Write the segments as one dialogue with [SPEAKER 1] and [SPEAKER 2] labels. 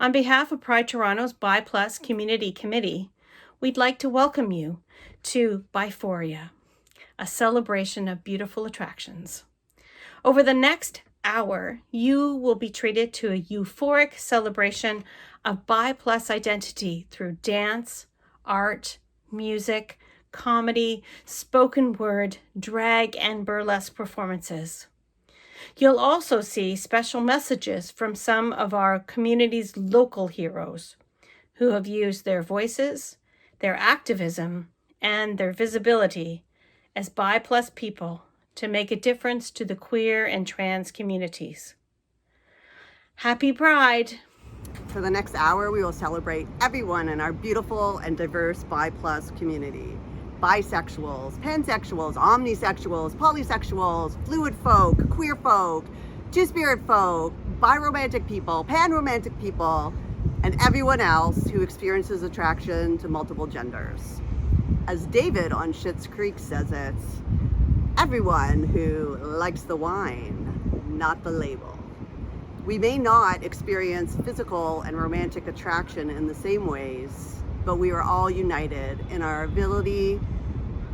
[SPEAKER 1] On behalf of Pride Toronto's Bi Plus Community Committee, we'd like to welcome you to Biphoria, a celebration of beautiful attractions. Over the next hour, you will be treated to a euphoric celebration of Bi Plus identity through dance, art, music, comedy, spoken word, drag, and burlesque performances. You'll also see special messages from some of our community's local heroes who have used their voices, their activism, and their visibility as Bi Plus people to make a difference to the queer and trans communities. Happy Pride!
[SPEAKER 2] For the next hour, we will celebrate everyone in our beautiful and diverse Bi Plus community. Bisexuals, pansexuals, omnisexuals, polysexuals, fluid folk, queer folk, two-spirit folk, biromantic people, panromantic people, and everyone else who experiences attraction to multiple genders. As David on Schitt's Creek says it, everyone who likes the wine, not the label. We may not experience physical and romantic attraction in the same ways, but we are all united in our ability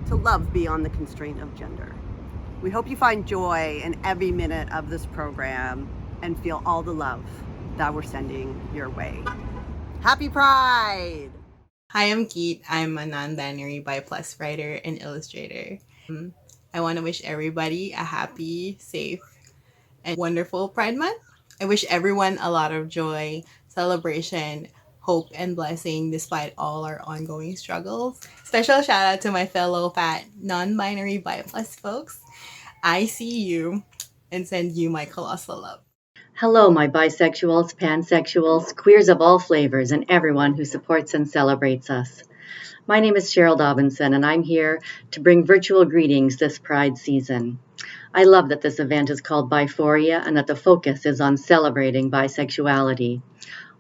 [SPEAKER 2] to love beyond the constraint of gender. We hope you find joy in every minute of this program and feel all the love that we're sending your way. Happy Pride!
[SPEAKER 3] Hi, I'm Keith. I'm a non-binary Bi Plus writer and illustrator. I want to wish everybody a happy, safe, and wonderful Pride Month. I wish everyone a lot of joy, celebration, hope, and blessing despite all our ongoing struggles. Special shout out to my fellow fat non-binary Bi Plus folks. I see you and send you my colossal love.
[SPEAKER 4] Hello, my bisexuals, pansexuals, queers of all flavors, and everyone who supports and celebrates us. My name is Cheryl Dobinson, and I'm here to bring virtual greetings this Pride season. I love that this event is called Biphoria and that the focus is on celebrating bisexuality.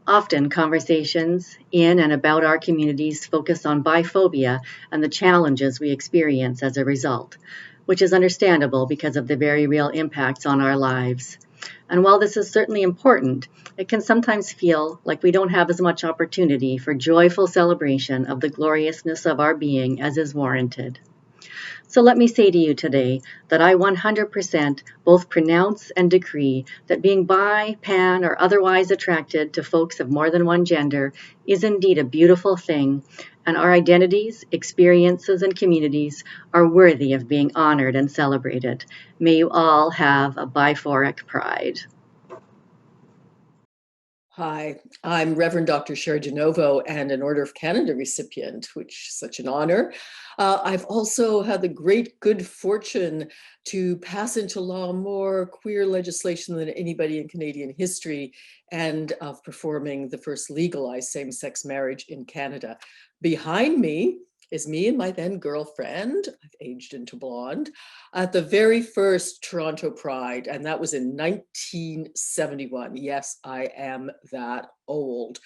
[SPEAKER 4] Often, conversations in and about our communities focus on biphobia and the challenges we experience as a result, which is understandable because of the very real impacts on our lives. And while this is certainly important, it can sometimes feel like we don't have as much opportunity for joyful celebration of the gloriousness of our being as is warranted. So let me say to you today that I 100% both pronounce and decree that being bi, pan, or otherwise attracted to folks of more than one gender is indeed a beautiful thing, and our identities, experiences, and communities are worthy of being honored and celebrated. May you all have a biphoric pride.
[SPEAKER 5] Hi, I'm Reverend Dr. Sherry DeNovo and an Order of Canada recipient, which is such an honor. I've also had the great good fortune to pass into law more queer legislation than anybody in Canadian history, and of performing the first legalized same-sex marriage in Canada. Behind me is me and my then girlfriend, I've aged into blonde, at the very first Toronto Pride, and that was in 1971. Yes, I am that old.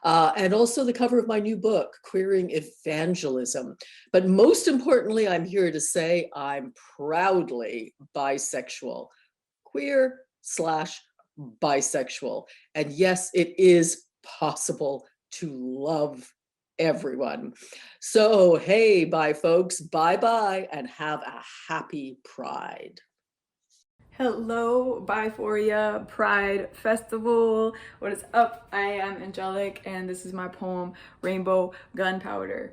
[SPEAKER 5] And also the cover of my new book, Queering Evangelism. But most importantly, I'm here to say I'm proudly bisexual, queer/bisexual. And yes, it is possible to love everyone. So, hey, bye folks, bye-bye, and have a happy Pride.
[SPEAKER 6] Hello, Biphoria Pride Festival. What is up? I am Angelic, and this is my poem, Rainbow Gunpowder.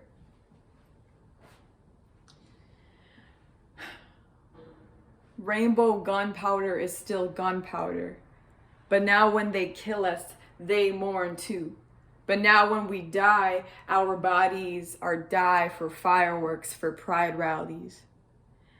[SPEAKER 6] Rainbow gunpowder is still gunpowder. But now when they kill us, they mourn too. But now when we die, our bodies are dye for fireworks, for pride rallies.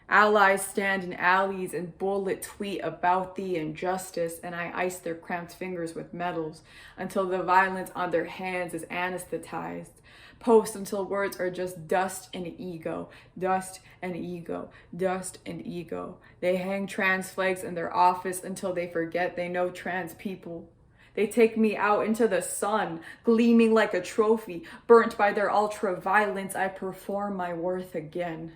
[SPEAKER 6] Allies stand in alleys and bullet tweet about the injustice, and I ice their cramped fingers with medals until the violence on their hands is anesthetized. Post until words are just dust and ego, dust and ego, dust and ego. They hang trans flags in their office until they forget they know trans people. They take me out into the sun, gleaming like a trophy. Burnt by their ultra-violence, I perform my worth again.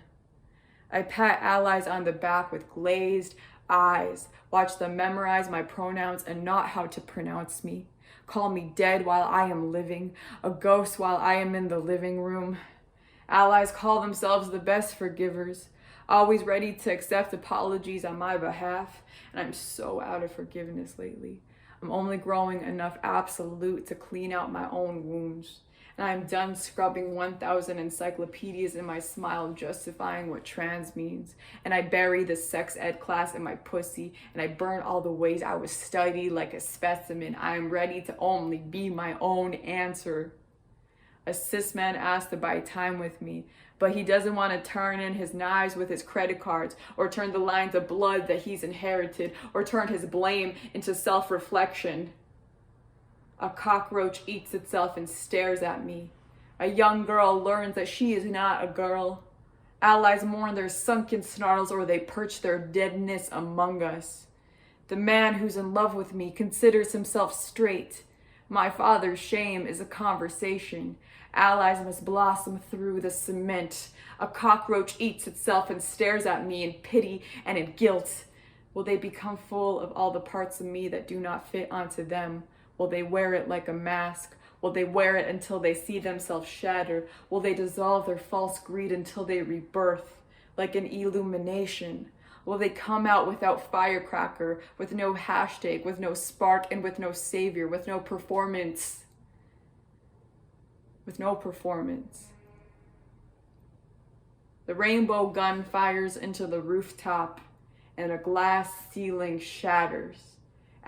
[SPEAKER 6] I pat allies on the back with glazed eyes, watch them memorize my pronouns and not how to pronounce me. Call me dead while I am living, a ghost while I am in the living room. Allies call themselves the best forgivers, always ready to accept apologies on my behalf, and I'm so out of forgiveness lately. I'm only growing enough absolute to clean out my own wounds. And I'm done scrubbing 1,000 encyclopedias in my smile justifying what trans means. And I bury the sex ed class in my pussy, and I burn all the ways I was studied like a specimen. I am ready to only be my own answer. A cis man asked to buy time with me, but he doesn't want to turn in his knives with his credit cards, or turn the lines of blood that he's inherited, or turn his blame into self-reflection. A cockroach eats itself and stares at me. A young girl learns that she is not a girl. Allies mourn their sunken snarls, or they perch their deadness among us. The man who's in love with me considers himself straight. My father's shame is a conversation. Allies must blossom through the cement. A cockroach eats itself and stares at me in pity and in guilt. Will they become full of all the parts of me that do not fit onto them? Will they wear it like a mask? Will they wear it until they see themselves shatter? Will they dissolve their false greed until they rebirth, like an illumination? Will they come out without firecracker, with no hashtag, with no spark, and with no savior, with no performance? With no performance. The rainbow gun fires into the rooftop, and a glass ceiling shatters.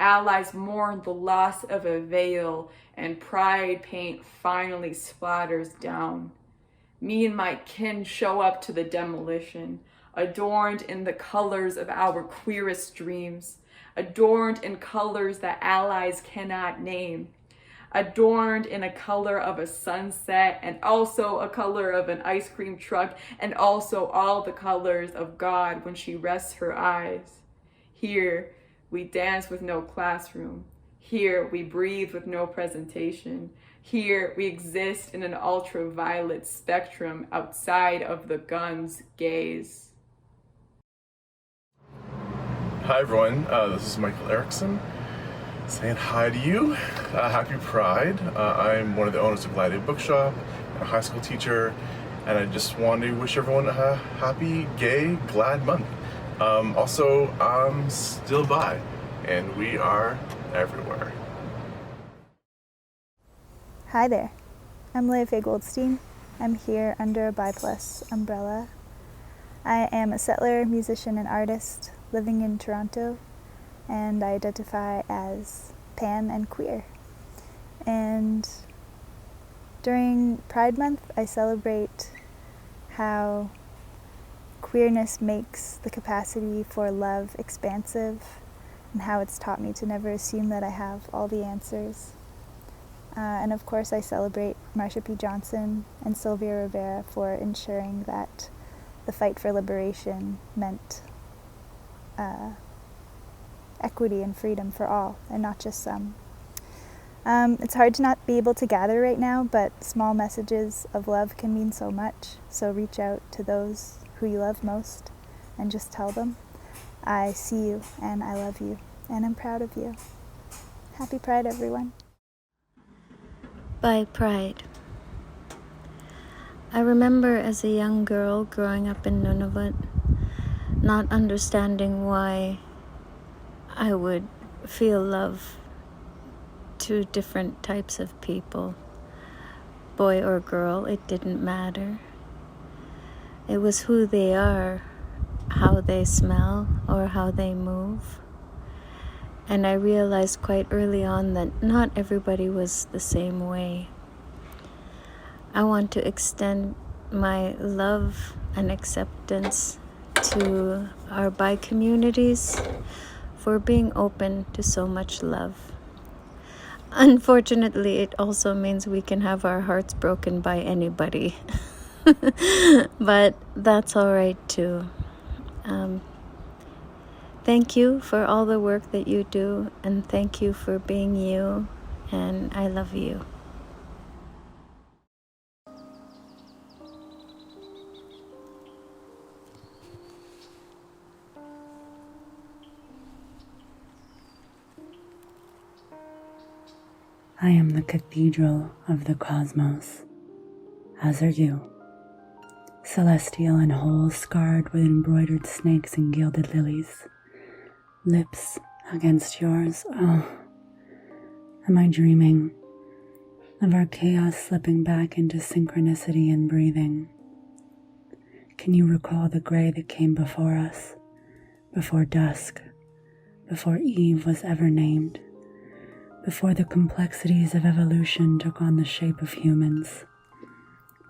[SPEAKER 6] Allies mourn the loss of a veil, and pride paint finally splatters down. Me and my kin show up to the demolition, adorned in the colors of our queerest dreams, adorned in colors that allies cannot name, adorned in a color of a sunset, and also a color of an ice cream truck, and also all the colors of God when she rests her eyes. Here, we dance with no classroom. Here, we breathe with no presentation. Here, we exist in an ultraviolet spectrum outside of the gun's gaze.
[SPEAKER 7] Hi everyone, this is Michael Erickson saying hi to you. Happy Pride. I'm one of the owners of Glad Day Bookshop, a high school teacher, and I just want to wish everyone a happy, gay, glad month. Also, I'm still bi, and we are everywhere.
[SPEAKER 8] Hi there, I'm Leah Faye Goldstein. I'm here under a Bi Plus umbrella. I am a settler, musician, and artist living in Toronto, and I identify as pan and queer. And during Pride Month, I celebrate how queerness makes the capacity for love expansive, and how it's taught me to never assume that I have all the answers. And of course, I celebrate Marsha P. Johnson and Sylvia Rivera for ensuring that the fight for liberation meant equity and freedom for all, and not just some. It's hard to not be able to gather right now, but small messages of love can mean so much. So reach out to those who you love most and just tell them, I see you and I love you and I'm proud of you. Happy Pride, everyone.
[SPEAKER 9] By Pride. I remember as a young girl growing up in Nunavut, not understanding why I would feel love to different types of people. Boy or girl, it didn't matter. It was who they are, how they smell, or how they move. And I realized quite early on that not everybody was the same way. I want to extend my love and acceptance to our bi communities for being open to so much love. Unfortunately, it also means we can have our hearts broken by anybody. But that's all right too. Thank you for all the work that you do, and thank you for being you, and I love you.
[SPEAKER 10] I am the cathedral of the cosmos, as are you. Celestial and whole, scarred with embroidered snakes and gilded lilies. Lips against yours. Oh, am I dreaming of our chaos slipping back into synchronicity and breathing? Can you recall the gray that came before us, before dusk, before Eve was ever named, before the complexities of evolution took on the shape of humans?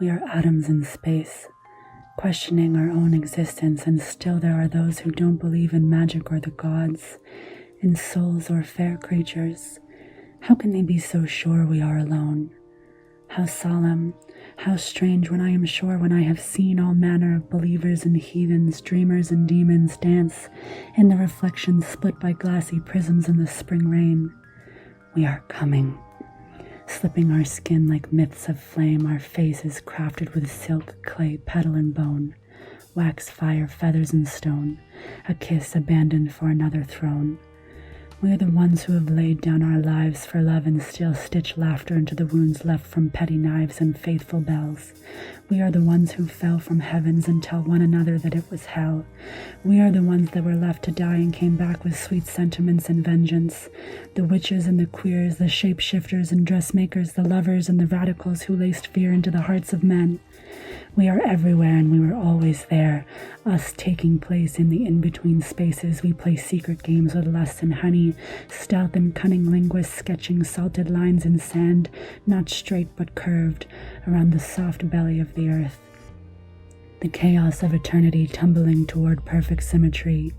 [SPEAKER 10] We are atoms in space, questioning our own existence, and still there are those who don't believe in magic or the gods, in souls or fair creatures. How can they be so sure we are alone? How solemn, how strange when I am sure, when I have seen all manner of believers and heathens, dreamers and demons dance in the reflections split by glassy prisms in the spring rain. We are coming. Slipping our skin like myths of flame, our faces crafted with silk, clay, petal, and bone, wax, fire, feathers, and stone, a kiss abandoned for another throne. We are the ones who have laid down our lives for love and still stitch laughter into the wounds left from petty knives and faithful bells. We are the ones who fell from heavens and tell one another that it was hell. We are the ones that were left to die and came back with sweet sentiments and vengeance. The witches and the queers, the shapeshifters and dressmakers, the lovers and the radicals who laced fear into the hearts of men. We are everywhere and we were always there, us taking place in the in-between spaces. We play secret games with lust and honey, stealth and cunning linguists sketching salted lines in sand, not straight but curved, around the soft belly of the earth. The chaos of eternity tumbling toward perfect symmetry.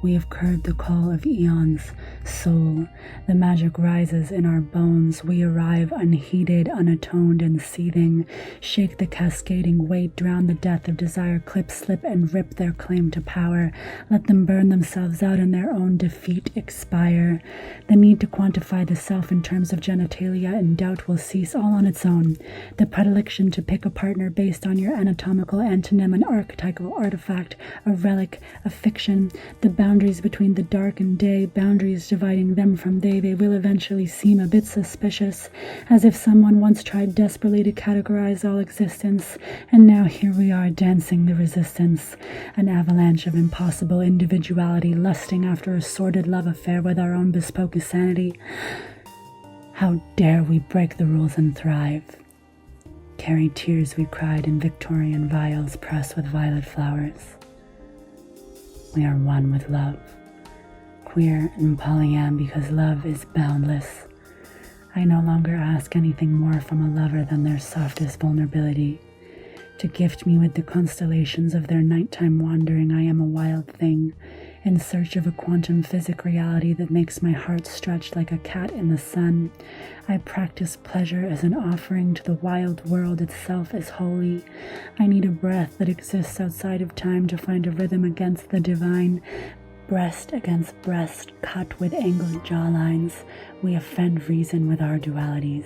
[SPEAKER 10] We have curved the call of eons, soul. The magic rises in our bones. We arrive unheeded, unatoned, and seething. Shake the cascading weight, drown the death of desire, clip, slip, and rip their claim to power. Let them burn themselves out in their own defeat, expire. The need to quantify the self in terms of genitalia and doubt will cease all on its own. The predilection to pick a partner based on your anatomical antonym, an archetypal artifact, a relic, a fiction, the boundaries between the dark and day, boundaries dividing them from they will eventually seem a bit suspicious, as if someone once tried desperately to categorize all existence, and now here we are dancing the resistance, an avalanche of impossible individuality, lusting after a sordid love affair with our own bespoke sanity. How dare we break the rules and thrive? Carry tears we cried in Victorian vials pressed with violet flowers. We are one with love, queer and polyam because love is boundless. I no longer ask anything more from a lover than their softest vulnerability. To gift me with the constellations of their nighttime wandering, I am a wild thing, in search of a quantum physic reality that makes my heart stretch like a cat in the sun. I practice pleasure as an offering to the wild world itself as holy. I need a breath that exists outside of time to find a rhythm against the divine. Breast against breast, cut with angled jawlines, we offend reason with our dualities.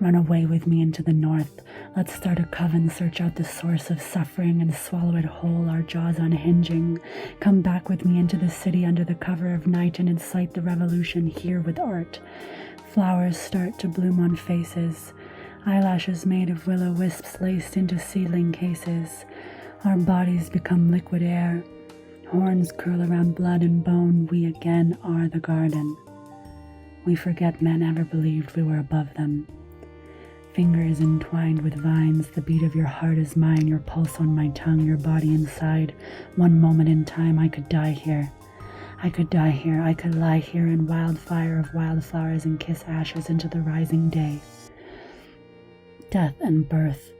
[SPEAKER 10] Run away with me into the north. Let's start a coven, search out the source of suffering and swallow it whole, our jaws unhinging. Come back with me into the city under the cover of night and incite the revolution here with art. Flowers start to bloom on faces, eyelashes made of willow wisps laced into seedling cases. Our bodies become liquid air. Horns curl around blood and bone. We again are the garden. We forget men ever believed we were above them. Fingers entwined with vines, the beat of your heart is mine, your pulse on my tongue, your body inside. One moment in time, I could die here. I could die here. I could lie here in wildfire of wildflowers and kiss ashes into the rising day. Death and birth,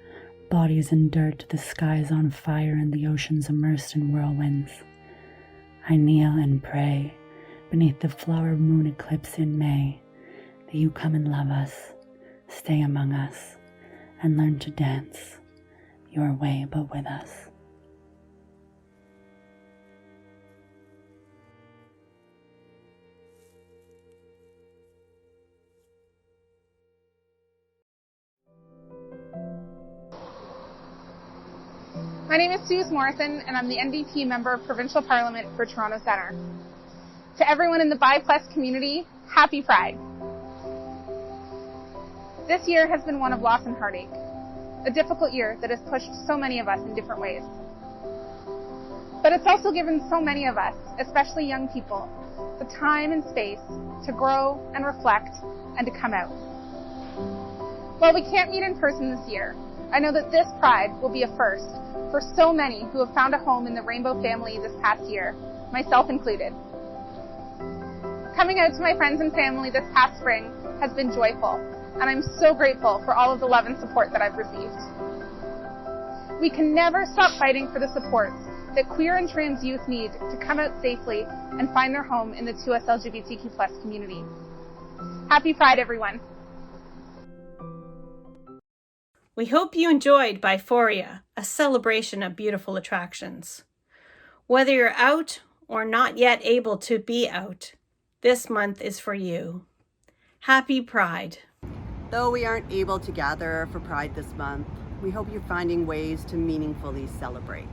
[SPEAKER 10] bodies in dirt, the skies on fire and the oceans immersed in whirlwinds. I kneel and pray beneath the flower moon eclipse in May that you come and love us. Stay among us and learn to dance your way but with us.
[SPEAKER 11] My name is Suze Morrison, and I'm the NDP member of Provincial Parliament for Toronto Centre. To everyone in the BIPLUS community, happy Pride. This year has been one of loss and heartache, a difficult year that has pushed so many of us in different ways. But it's also given so many of us, especially young people, the time and space to grow and reflect and to come out. While we can't meet in person this year, I know that this Pride will be a first for so many who have found a home in the Rainbow family this past year, myself included. Coming out to my friends and family this past spring has been joyful, and I'm so grateful for all of the love and support that I've received. We can never stop fighting for the supports that queer and trans youth need to come out safely and find their home in the 2S LGBTQ+ community. Happy Pride, everyone.
[SPEAKER 1] We hope you enjoyed Biphoria, a celebration of beautiful attractions. Whether you're out or not yet able to be out, this month is for you. Happy Pride.
[SPEAKER 2] Though we aren't able to gather for Pride this month, we hope you're finding ways to meaningfully celebrate.